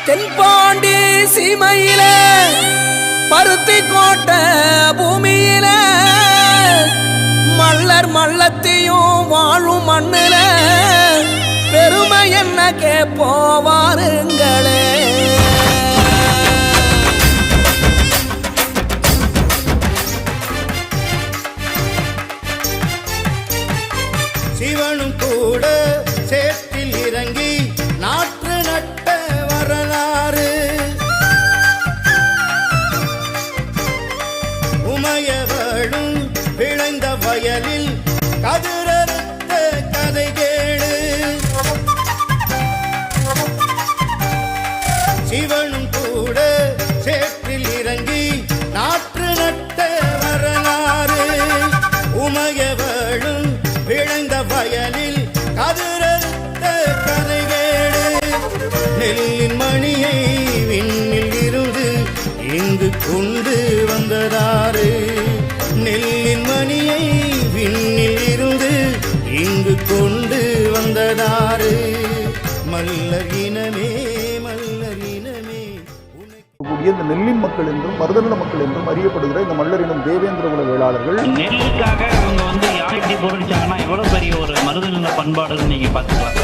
தென்பாண்டி சீமையில பருத்தி கோட்ட பூமியில மல்லர் மல்லத்தையும் வாழும் மண்ணில பெருமை என்ன கேப்போவாருங்களே. சிவனும் கூட சேற்றில் இறங்கி நாற்று நட்ட வரலாறு, உமையவளும் விளைந்த வயலில் கதிரறுத்த கதை கேளு. சிவனும் கூட சேற்றில் இறங்கி நாற்று நட்ட வரலாறு, உமையவளும் விளைந்த வயலில் கதிரறுத்த கதை கேளு. நெல்லின் மணியை விண்ணில் இருந்து இங்கு கொண்டு வந்ததாறு, நெல்லின் மணியை விண்ணில் இருந்து இங்கு கொண்டு வந்ததாறு. மல்லர் இனமே மல்லர் இனமே. இந்த நெல்லின் மக்கள் என்றும் மருதநல மக்கள் என்றும் அறியப்படுகிற இந்த மல்லரினம் தேவேந்திர குல வேளாளர்கள் நெல்லுக்காக அவங்க யார் எப்படி பொருளிச்சாங்கன்னா எவ்வளவு பெரிய ஒரு மருதநல பண்பாடுன்னு நீங்க பாத்துக்கலாம்.